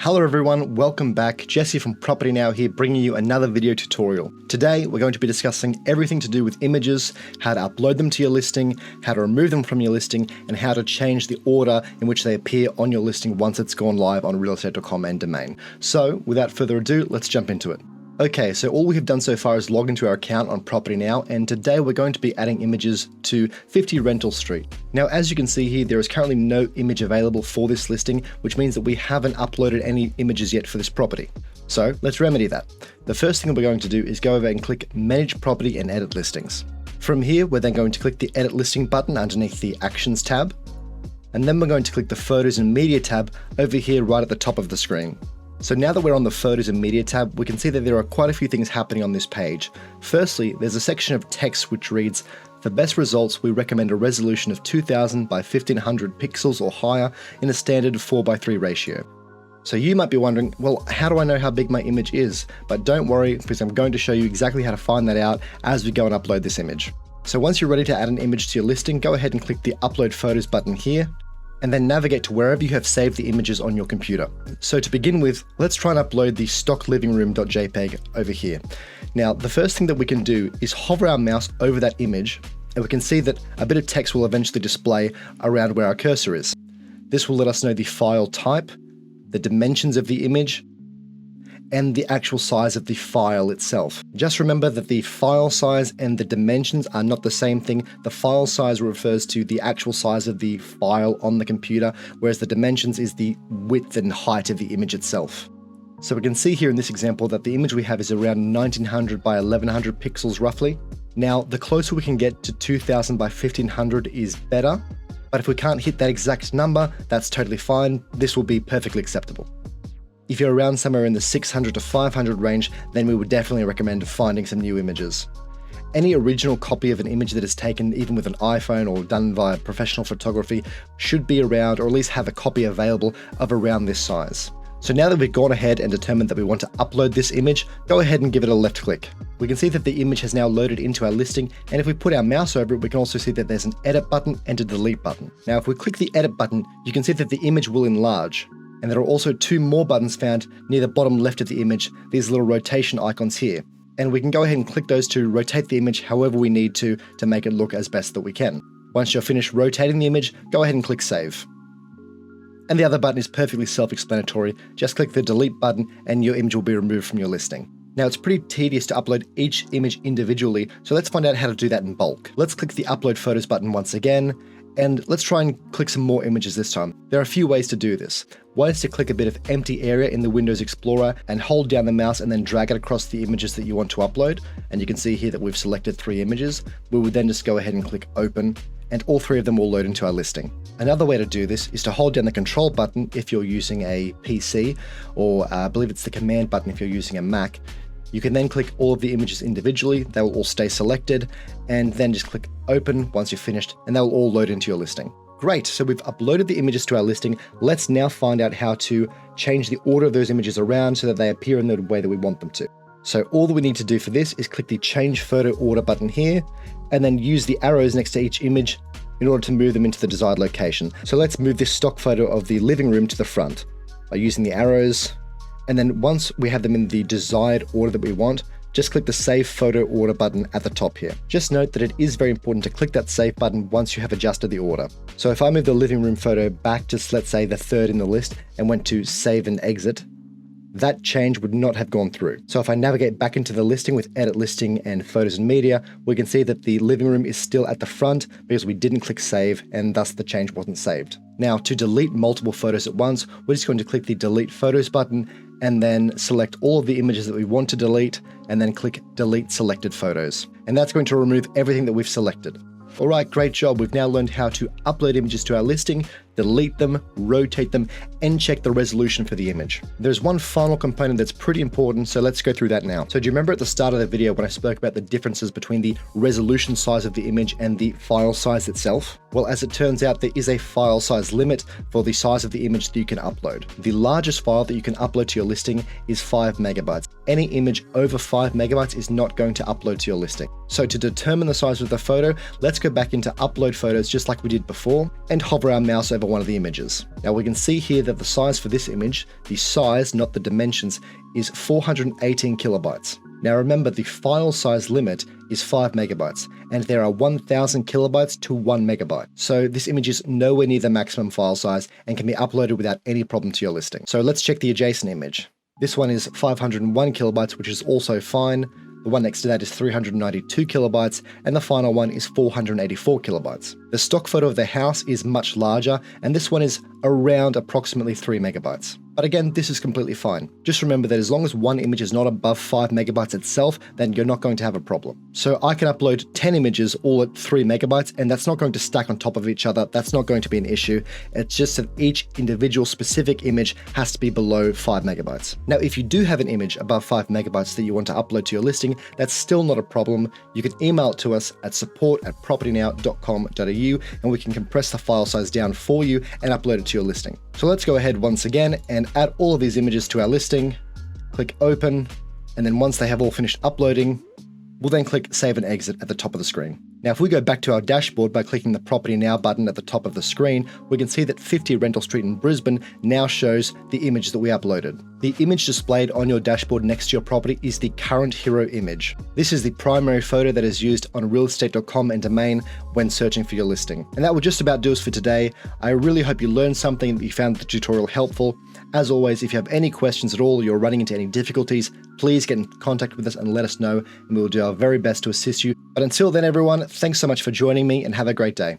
Hello everyone, welcome back. Jesse from Property Now here, bringing you another video tutorial. Today we're going to be discussing everything to do with images, how to upload them to your listing, how to remove them from your listing, and how to change the order in which they appear on your listing once it's gone live on realestate.com and Domain. So without further ado, let's jump into it. Okay, so all we have done so far is log into our account on Property Now, and today we're going to be adding images to 50 Rental Street. Now, as you can see here, there is currently no image available for this listing, which means that we haven't uploaded any images yet for this property. So let's remedy that. The first thing that we're going to do is go over and click Manage Property and Edit Listings. From here, we're then going to click the Edit Listing button underneath the Actions tab, and then we're going to click the Photos and Media tab over here right at the top of the screen. So now that we're on the Photos and Media tab, we can see that there are quite a few things happening on this page. Firstly, there's a section of text which reads, "For best results, we recommend a resolution of 2000 by 1500 pixels or higher in a standard 4:3 ratio. So you might be wondering, well, how do I know how big my image is? But don't worry, because I'm going to show you exactly how to find that out as we go and upload this image. So once you're ready to add an image to your listing, go ahead and click the Upload Photos button here, and then navigate to wherever you have saved the images on your computer. So to begin with, let's try and upload the stock livingroom.jpg over here. Now, the first thing that we can do is hover our mouse over that image, and we can see that a bit of text will eventually display around where our cursor is. This will let us know the file type, the dimensions of the image, and the actual size of the file itself. Just remember that the file size and the dimensions are not the same thing. The file size refers to the actual size of the file on the computer, whereas the dimensions is the width and height of the image itself. So we can see here in this example that the image we have is around 1900 by 1100 pixels roughly. Now, the closer we can get to 2000 by 1500 is better, but if we can't hit that exact number, that's totally fine. This will be perfectly acceptable. If you're around somewhere in the 600 to 500 range, then we would definitely recommend finding some new images. Any original copy of an image that is taken even with an iPhone or done via professional photography should be around, or at least have a copy available of around this size. So now that we've gone ahead and determined that we want to upload this image, go ahead and give it a left click. We can see that the image has now loaded into our listing, and if we put our mouse over it, we can also see that there's an edit button and a delete button. Now, if we click the edit button, you can see that the image will enlarge. And there are also two more buttons found near the bottom left of the image, these little rotation icons here. And we can go ahead and click those to rotate the image however we need to make it look as best that we can. Once you're finished rotating the image, go ahead and click Save. And the other button is perfectly self-explanatory. Just click the delete button and your image will be removed from your listing. Now, it's pretty tedious to upload each image individually, so let's find out how to do that in bulk. Let's click the Upload Photos button once again, and let's try and click some more images this time. There are a few ways to do this. One is to click a bit of empty area in the Windows Explorer and hold down the mouse and then drag it across the images that you want to upload. And you can see here that we've selected 3 images. We would then just go ahead and click Open, and all 3 of them will load into our listing. Another way to do this is to hold down the Control button if you're using a PC, or I believe it's the Command button if you're using a Mac. You can then click all of the images individually, they will all stay selected, and then just click Open once you're finished, and they'll all load into your listing. Great, so we've uploaded the images to our listing. Let's now find out how to change the order of those images around so that they appear in the way that we want them to. So all that we need to do for this is click the Change Photo Order button here, and then use the arrows next to each image in order to move them into the desired location. So let's move this stock photo of the living room to the front by using the arrows. And then once we have them in the desired order that we want, just click the Save Photo Order button at the top here. Just note that it is very important to click that Save button once you have adjusted the order. So if I move the living room photo back to, let's say, the 3rd in the list and went to Save and Exit, that change would not have gone through. So if I navigate back into the listing with Edit Listing and Photos and Media, we can see that the living room is still at the front because we didn't click Save, and thus the change wasn't saved. Now, to delete multiple photos at once, we're just going to click the Delete Photos button and then select all of the images that we want to delete, and then click Delete Selected Photos. And that's going to remove everything that we've selected. Alright, great job. We've now learned how to upload images to our listing, delete them, rotate them, and check the resolution for the image. There's one final component that's pretty important, so let's go through that now. So do you remember at the start of the video when I spoke about the differences between the resolution size of the image and the file size itself? Well, as it turns out, there is a file size limit for the size of the image that you can upload. The largest file that you can upload to your listing is 5 megabytes. any image over 5 megabytes is not going to upload to your listing. So to determine the size of the photo, let's go back into upload photos just like we did before and hover our mouse over one of the images. Now we can see here that the size for this image, the size, not the dimensions, is 418 kilobytes. Now remember, the file size limit is 5 megabytes, and there are 1000 kilobytes to 1 megabyte. So this image is nowhere near the maximum file size and can be uploaded without any problem to your listing. So let's check the adjacent image. This one is 501 kilobytes, which is also fine. The one next to that is 392 kilobytes, and the final one is 484 kilobytes. The stock photo of the house is much larger, and this one is around approximately 3 megabytes. But again, this is completely fine. Just remember that as long as one image is not above 5 megabytes itself, then you're not going to have a problem. So I can upload 10 images all at 3 megabytes, and that's not going to stack on top of each other. That's not going to be an issue. It's just that each individual specific image has to be below 5 megabytes. Now, if you do have an image above 5 megabytes that you want to upload to your listing, that's still not a problem. You can email it to us at support@propertynow.com.au, and we can compress the file size down for you and upload it to your listing. So let's go ahead once again and add all of these images to our listing, click open, and then once they have all finished uploading, we'll then click save and exit at the top of the screen. Now, if we go back to our dashboard by clicking the Property Now button at the top of the screen, we can see that 50 Rental Street in Brisbane now shows the image that we uploaded. The image displayed on your dashboard next to your property is the current hero image. This is the primary photo that is used on realestate.com and Domain when searching for your listing. And that will just about do us for today. I really hope you learned something and that you found the tutorial helpful. As always, if you have any questions at all or you're running into any difficulties, please get in contact with us and let us know, and we will do our very best to assist you. But until then, everyone, thanks so much for joining me and have a great day.